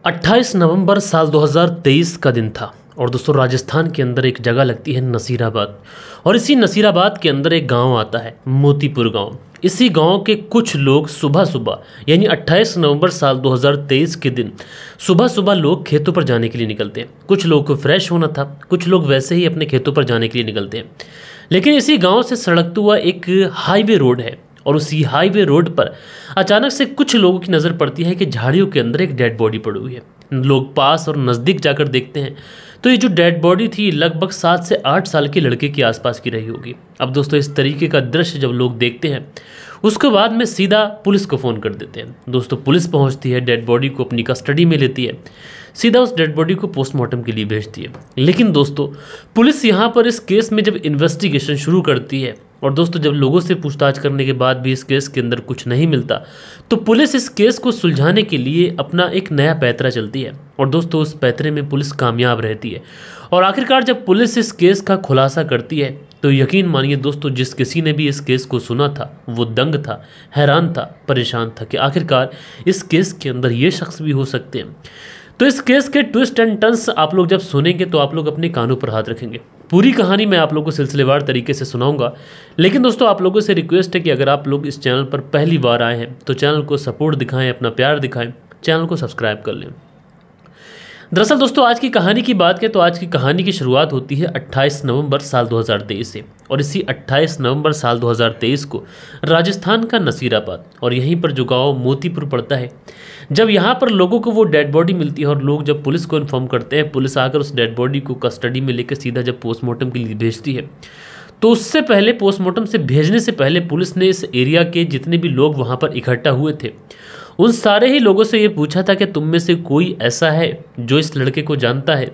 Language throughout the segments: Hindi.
28 नवंबर साल 2023 का दिन था और दोस्तों राजस्थान के अंदर एक जगह लगती है नसीराबाद। और इसी नसीराबाद के अंदर एक गांव आता है मोतीपुर गांव। इसी गांव के कुछ लोग सुबह सुबह यानी 28 नवंबर साल 2023 के दिन सुबह सुबह लोग खेतों पर जाने के लिए निकलते हैं। कुछ लोगों को फ्रेश होना था, कुछ लोग वैसे ही अपने खेतों पर जाने के लिए निकलते हैं। लेकिन इसी गाँव से सड़कता हुआ एक हाईवे रोड है और उसी हाईवे रोड पर अचानक से कुछ लोगों की नज़र पड़ती है कि झाड़ियों के अंदर एक डेड बॉडी पड़ी हुई है। लोग पास और नज़दीक जाकर देखते हैं तो ये जो डेड बॉडी थी लगभग 7 से 8 साल के लड़के के आसपास की रही होगी। अब दोस्तों इस तरीके का दृश्य जब लोग देखते हैं उसके बाद में सीधा पुलिस को फ़ोन कर देते हैं। दोस्तों पुलिस पहुंचती है, डेड बॉडी को अपनी कस्टडी में लेती है, सीधा उस डेड बॉडी को पोस्टमार्टम के लिए भेजती है। लेकिन दोस्तों पुलिस यहाँ पर इस केस में जब इन्वेस्टिगेशन शुरू करती है और दोस्तों जब लोगों से पूछताछ करने के बाद भी इस केस के अंदर कुछ नहीं मिलता तो पुलिस इस केस को सुलझाने के लिए अपना एक नया पैतरा चलती है। और दोस्तों उस पैतरे में पुलिस कामयाब रहती है और आखिरकार जब पुलिस इस केस का खुलासा करती है तो यकीन मानिए दोस्तों जिस किसी ने भी इस केस को सुना था वो दंग था, हैरान था, परेशान था कि आखिरकार इस केस के अंदर ये शख्स भी हो सकते हैं। तो इस केस के ट्विस्ट एंड टर्न्स आप लोग जब सुनेंगे तो आप लोग अपने कानों पर हाथ रखेंगे। पूरी कहानी मैं आप लोगों को सिलसिलेवार तरीके से सुनाऊंगा। लेकिन दोस्तों आप लोगों से रिक्वेस्ट है कि अगर आप लोग इस चैनल पर पहली बार आए हैं तो चैनल को सपोर्ट दिखाएं, अपना प्यार दिखाएं, चैनल को सब्सक्राइब कर लें। दरअसल दोस्तों आज की कहानी की बात करें तो आज की कहानी की शुरुआत होती है 28 नवंबर साल 2023 से। और इसी 28 नवंबर साल 2023 को राजस्थान का नसीराबाद और यहीं पर जो गाँव मोतीपुर पड़ता है, जब यहाँ पर लोगों को वो डेड बॉडी मिलती है और लोग जब पुलिस को इन्फॉर्म करते हैं, पुलिस आकर उस डेड बॉडी को कस्टडी में लेकर सीधा जब पोस्टमार्टम के लिए भेजती है तो उससे पहले पोस्टमार्टम से भेजने से पहले पुलिस ने इस एरिया के जितने भी लोग वहाँ पर इकट्ठा हुए थे उन सारे ही लोगों से ये पूछा था कि तुम में से कोई ऐसा है जो इस लड़के को जानता है।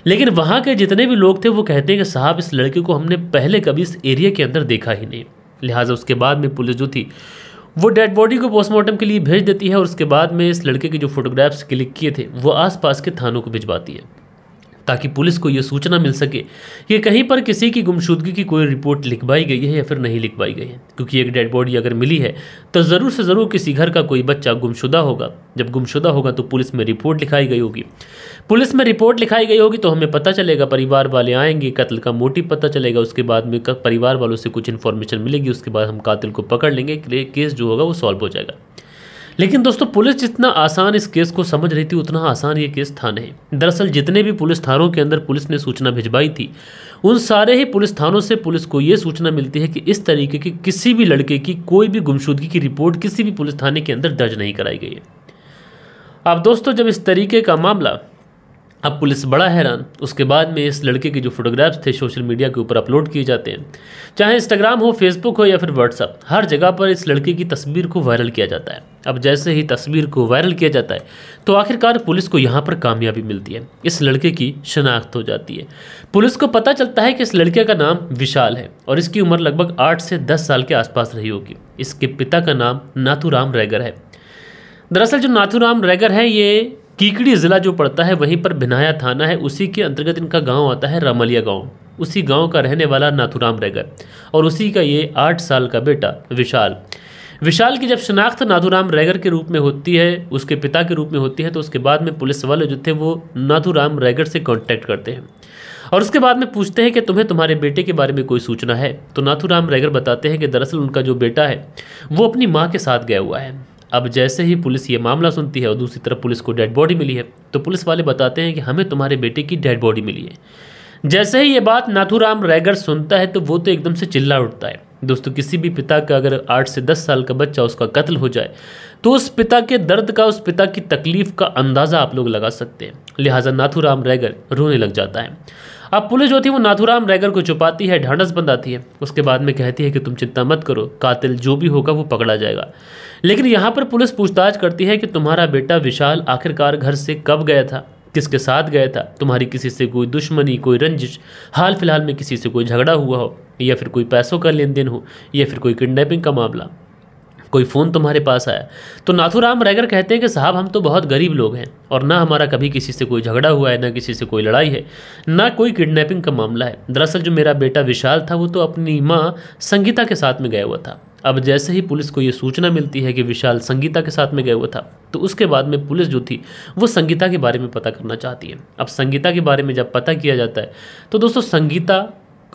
लेकिन वहाँ के जितने भी लोग थे वो कहते हैं कि साहब इस लड़के को हमने पहले कभी इस एरिया के अंदर देखा ही नहीं। लिहाजा उसके बाद में पुलिस जो थी वो डेड बॉडी को पोस्टमार्टम के लिए भेज देती है और उसके बाद में इस लड़के के जो फोटोग्राफ्स क्लिक किए थे वो आसपास के थानों को भिजवाती है ताकि पुलिस को ये सूचना मिल सके कि कहीं पर किसी की गुमशुदगी की कोई रिपोर्ट लिखवाई गई है या फिर नहीं लिखवाई गई है। क्योंकि एक डेड बॉडी अगर मिली है तो ज़रूर से ज़रूर किसी घर का कोई बच्चा गुमशुदा होगा। जब गुमशुदा होगा तो पुलिस में रिपोर्ट लिखाई गई होगी। पुलिस में रिपोर्ट लिखाई गई होगी तो हमें पता चलेगा, परिवार वाले आएंगे, कत्ल का मोटिव पता चलेगा, उसके बाद में परिवार वालों से कुछ इन्फॉर्मेशन मिलेगी, उसके बाद हम कातिल को पकड़ लेंगे, केस जो होगा वो सॉल्व हो जाएगा। लेकिन दोस्तों पुलिस जितना आसान इस केस को समझ रही थी उतना आसान ये केस था नहीं। दरअसल जितने भी पुलिस थानों के अंदर पुलिस ने सूचना भिजवाई थी उन सारे ही पुलिस थानों से पुलिस को ये सूचना मिलती है कि इस तरीके की किसी भी लड़के की कोई भी गुमशुदगी की रिपोर्ट किसी भी पुलिस थाने के अंदर दर्ज नहीं कराई गई है। अब दोस्तों जब इस तरीके का मामला, अब पुलिस बड़ा हैरान। उसके बाद में इस लड़के के जो फोटोग्राफ्स थे सोशल मीडिया के ऊपर अपलोड किए जाते हैं, चाहे इंस्टाग्राम हो, फेसबुक हो या फिर व्हाट्सअप, हर जगह पर इस लड़के की तस्वीर को वायरल किया जाता है। अब जैसे ही तस्वीर को वायरल किया जाता है तो आखिरकार पुलिस को यहाँ पर कामयाबी मिलती है, इस लड़के की शनाख्त हो जाती है। पुलिस को पता चलता है कि इस लड़के का नाम विशाल है और इसकी उम्र लगभग 8 से 10 साल के आसपास रही होगी। इसके पिता का नाम नाथूराम रैगर है। दरअसल जो नाथूराम रैगर है ये कीकड़ी ज़िला जो पड़ता है वहीं पर भिनाया थाना है, उसी के अंतर्गत इनका गांव आता है रामलिया गांव। उसी गांव का रहने वाला नाथूराम रैगर और उसी का ये 8 साल का बेटा विशाल की जब शनाख्त नाथूराम रैगर के रूप में होती है, उसके पिता के रूप में होती है, तो उसके बाद में पुलिस वाले जो थे वो नाथूराम रैगर से कांटेक्ट करते हैं और उसके बाद में पूछते हैं कि तुम्हें तुम्हारे बेटे के बारे में कोई सूचना है। तो नाथूराम रैगर बताते हैं कि दरअसल उनका जो बेटा है वो अपनी माँ के साथ गया हुआ है। अब जैसे ही पुलिस ये मामला सुनती है और दूसरी तरफ पुलिस को डेड बॉडी मिली है तो पुलिस वाले बताते हैं कि हमें तुम्हारे बेटे की डेड बॉडी मिली है। जैसे ही ये बात नाथूराम रैगर सुनता है तो वो तो एकदम से चिल्ला उठता है। दोस्तों किसी भी पिता का अगर 8 से 10 साल का बच्चा उसका कत्ल हो जाए तो उस पिता के दर्द का, उस पिता की तकलीफ का अंदाज़ा आप लोग लगा सकते हैं। लिहाजा नाथूराम रैगर रोने लग जाता है। अब पुलिस जो थी वो नाथूराम रैगर को छुपाती है, ढांढस बंधाती है, उसके बाद में कहती है कि तुम चिंता मत करो, कातिल जो भी होगा वो पकड़ा जाएगा। लेकिन यहाँ पर पुलिस पूछताछ करती है कि तुम्हारा बेटा विशाल आखिरकार घर से कब गया था, किसके साथ गया था, तुम्हारी किसी से कोई दुश्मनी, कोई रंजिश, हाल फिलहाल में किसी से कोई झगड़ा हुआ हो या फिर कोई पैसों का लेन देन हो या फिर कोई किडनैपिंग का मामला, कोई फ़ोन तुम्हारे पास आया। तो नाथूराम रैगर कहते हैं कि साहब हम तो बहुत गरीब लोग हैं और ना हमारा कभी किसी से कोई झगड़ा हुआ है, ना किसी से कोई लड़ाई है, ना कोई किडनैपिंग का मामला है। दरअसल जो मेरा बेटा विशाल था वो तो अपनी माँ संगीता के साथ में गया हुआ था अब जैसे ही पुलिस को ये सूचना मिलती है कि विशाल संगीता के साथ में गया हुआ था, तो उसके बाद में पुलिस जो थी वो संगीता के बारे में पता करना चाहती है। अब संगीता के बारे में जब पता किया जाता है तो दोस्तों संगीता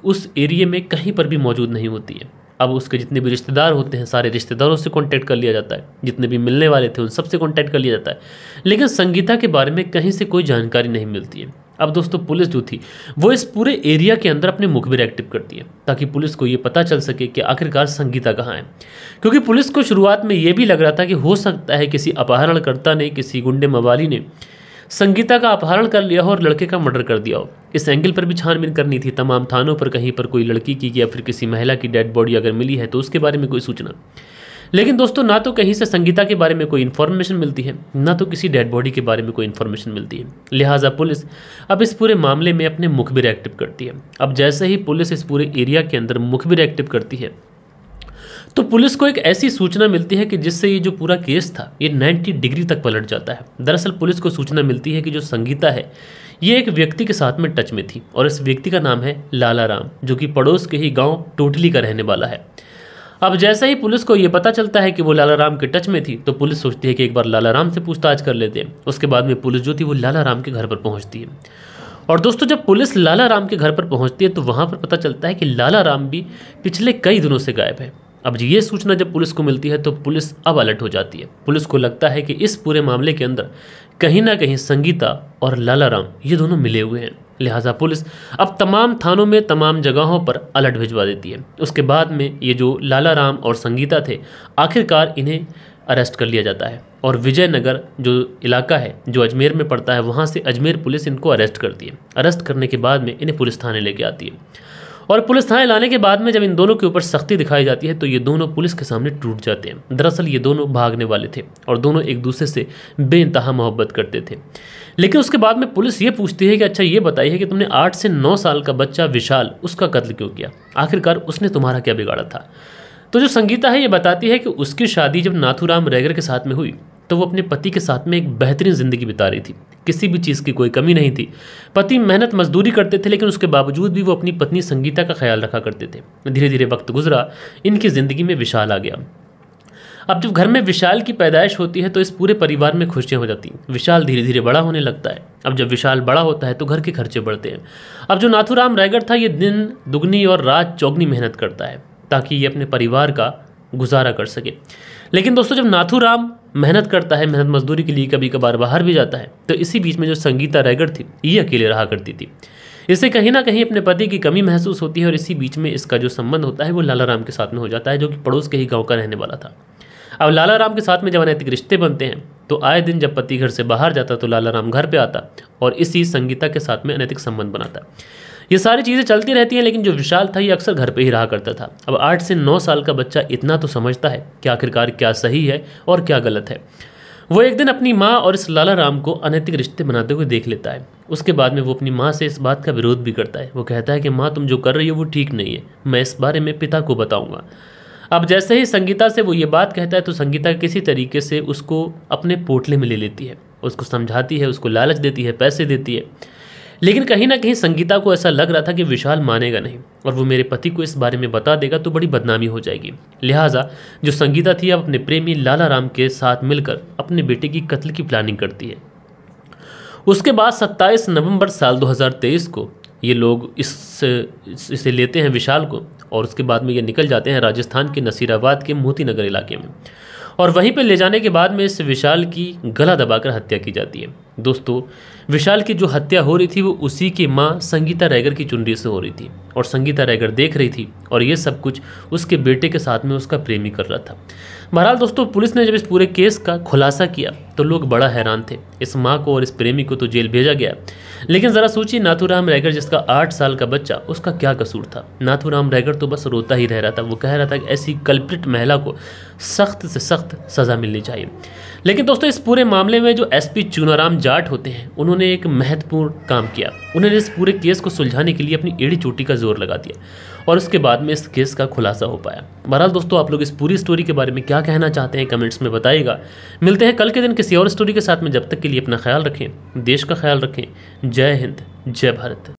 उस एरिया में कहीं पर भी मौजूद नहीं होती है। अब उसके जितने भी रिश्तेदार होते हैं सारे रिश्तेदारों से कांटेक्ट कर लिया जाता है, जितने भी मिलने वाले थे उन सबसे कांटेक्ट कर लिया जाता है, लेकिन संगीता के बारे में कहीं से कोई जानकारी नहीं मिलती है। अब दोस्तों पुलिस जो थी वो इस पूरे एरिया के अंदर अपने मुखबिर एक्टिव करती है ताकि पुलिस को ये पता चल सके कि आखिरकार संगीता कहाँ है, क्योंकि पुलिस को शुरुआत में ये भी लग रहा था कि हो सकता है किसी अपहरणकर्ता ने, किसी गुंडे मवाली ने संगीता का अपहरण कर लिया हो और लड़के का मर्डर कर दिया हो। इस एंगल पर भी छानबीन करनी थी तमाम थानों पर, कहीं पर कोई लड़की की या फिर किसी महिला की डेड बॉडी अगर मिली है तो उसके बारे में कोई सूचना। लेकिन दोस्तों ना तो कहीं से संगीता के बारे में कोई इन्फॉर्मेशन मिलती है, ना तो किसी डेड बॉडी के बारे में कोई इन्फॉर्मेशन मिलती है। लिहाजा पुलिस अब इस पूरे मामले में अपने मुखबिर एक्टिव करती है। अब जैसे ही पुलिस इस पूरे एरिया के अंदर मुखबिर एक्टिव करती है तो पुलिस को एक ऐसी सूचना मिलती है कि जिससे ये जो पूरा केस था ये 90 डिग्री तक पलट जाता है। दरअसल पुलिस को सूचना मिलती है कि जो संगीता है ये एक व्यक्ति के साथ में टच में थी और इस व्यक्ति का नाम है लाला राम, जो कि पड़ोस के ही गांव टोटली का रहने वाला है। अब जैसे ही पुलिस को ये पता चलता है कि वो लाला राम के टच में थी तो पुलिस सोचती है कि एक बार लाला राम से पूछताछ कर लेते हैं। उसके बाद में पुलिस जो थी वो लाला राम के घर पर पहुंचती है। और दोस्तों जब पुलिस लाला राम के घर पर पहुंचती है तो वहां पर पता चलता है कि लाला राम भी पिछले कई दिनों से गायब है। अब ये सूचना जब पुलिस को मिलती है तो पुलिस अब अलर्ट हो जाती है। पुलिस को लगता है कि इस पूरे मामले के अंदर कहीं ना कहीं संगीता और लाला राम ये दोनों मिले हुए हैं। लिहाजा पुलिस अब तमाम थानों में तमाम जगहों पर अलर्ट भिजवा देती है। उसके बाद में ये जो लाला राम और संगीता थे आखिरकार इन्हें अरेस्ट कर लिया जाता है और विजयनगर जो इलाका है जो अजमेर में पड़ता है वहाँ से अजमेर पुलिस इनको अरेस्ट करती है। अरेस्ट करने के बाद में इन्हें पुलिस थाने लेके आती है और पुलिस थाने लाने के बाद में जब इन दोनों के ऊपर सख्ती दिखाई जाती है तो ये दोनों पुलिस के सामने टूट जाते हैं। दरअसल ये दोनों भागने वाले थे और दोनों एक दूसरे से बेइंतहा मोहब्बत करते थे। लेकिन उसके बाद में पुलिस ये पूछती है कि अच्छा ये बताइए कि तुमने 8 से 9 साल का बच्चा विशाल उसका कत्ल क्यों किया, आखिरकार उसने तुम्हारा क्या बिगाड़ा था। तो जो संगीता है ये बताती है कि उसकी शादी जब नाथूराम रैगर के साथ में हुई तो वो अपने पति के साथ में एक बेहतरीन ज़िंदगी बिता रही थी, किसी भी चीज़ की कोई कमी नहीं थी। पति मेहनत मजदूरी करते थे लेकिन उसके बावजूद भी वो अपनी पत्नी संगीता का ख्याल रखा करते थे। धीरे धीरे वक्त गुजरा, इनकी ज़िंदगी में विशाल आ गया। अब जब घर में विशाल की पैदाइश होती है तो इस पूरे परिवार में खुशियाँ हो जाती हैं। विशाल धीरे धीरे बड़ा होने लगता है। अब जब विशाल बड़ा होता है तो घर के खर्चे बढ़ते हैं। अब जो नाथूराम रैगर था ये दिन दुगनी और रात चौगनी मेहनत करता है ताकि ये अपने परिवार का गुजारा कर सके। लेकिन दोस्तों जब नाथूराम मेहनत करता है, मेहनत मजदूरी के लिए कभी कभार बाहर भी जाता है, तो इसी बीच में जो संगीता रैगर थी ये अकेले रहा करती थी। इसे कहीं ना कहीं अपने पति की कमी महसूस होती है और इसी बीच में इसका जो संबंध होता है वो लाला राम के साथ में हो जाता है, जो कि पड़ोस के ही गाँव का रहने वाला था। अब लाला राम के साथ में जब अनैतिक रिश्ते बनते हैं तो आए दिन जब पति घर से बाहर जाता तो लाला राम घर पे आता और इसी संगीता के साथ में अनैतिक संबंध बनाता। ये सारी चीज़ें चलती रहती हैं, लेकिन जो विशाल था ये अक्सर घर पे ही रहा करता था। अब 8 से 9 साल का बच्चा इतना तो समझता है कि आखिरकार क्या सही है और क्या गलत है। वो एक दिन अपनी माँ और इस लाला राम को अनैतिक रिश्ते बनाते हुए देख लेता है। उसके बाद में वो अपनी माँ से इस बात का विरोध भी करता है। वो कहता है कि माँ तुम जो कर रही हो वो ठीक नहीं है, मैं इस बारे में पिता को बताऊँगा। अब जैसे ही संगीता से वो ये बात कहता है तो संगीता किसी तरीके से उसको अपने पोटले में ले लेती है, उसको समझाती है, उसको लालच देती है, पैसे देती है। लेकिन कहीं ना कहीं संगीता को ऐसा लग रहा था कि विशाल मानेगा नहीं और वो मेरे पति को इस बारे में बता देगा तो बड़ी बदनामी हो जाएगी। लिहाजा जो संगीता थी अब अपने प्रेमी लाला राम के साथ मिलकर अपने बेटे की कत्ल की प्लानिंग करती है। उसके बाद 27 नवंबर साल 2023 को ये लोग इसे लेते हैं विशाल को और उसके बाद में ये निकल जाते हैं राजस्थान के नसीराबाद के मोती नगर इलाके में और वहीं पर ले जाने के बाद में इस विशाल की गला दबाकर हत्या की जाती है। दोस्तों विशाल की जो हत्या हो रही थी वो उसी की माँ संगीता रैगर की चुनरी से हो रही थी और संगीता रैगर देख रही थी और ये सब कुछ उसके बेटे के साथ में उसका प्रेमी कर रहा था। बहरहाल दोस्तों पुलिस ने जब इस पूरे केस का खुलासा किया तो लोग बड़ा हैरान थे। इस माँ को और इस प्रेमी को तो जेल भेजा गया, लेकिन ज़रा सोचिए नाथूराम रैगर जिसका 8 साल का बच्चा, उसका क्या कसूर था। नाथूराम रैगर तो बस रोता ही रह रहा था। वो कह रहा था कि ऐसी कल्प्रिट महिला को सख्त से सख्त सज़ा मिलनी चाहिए। लेकिन दोस्तों इस पूरे मामले में जो एसपी चूनाराम जाट होते हैं उन्होंने एक महत्वपूर्ण काम किया। उन्होंने इस पूरे केस को सुलझाने के लिए अपनी एड़ी चोटी का जोर लगा दिया और उसके बाद में इस केस का खुलासा हो पाया। बहरहाल दोस्तों आप लोग इस पूरी स्टोरी के बारे में क्या कहना चाहते हैं कमेंट्स में बताइएगा। मिलते हैं कल के दिन किसी और स्टोरी के साथ में। जब तक के लिए अपना ख्याल रखें, देश का ख्याल रखें। जय हिंद, जय भारत।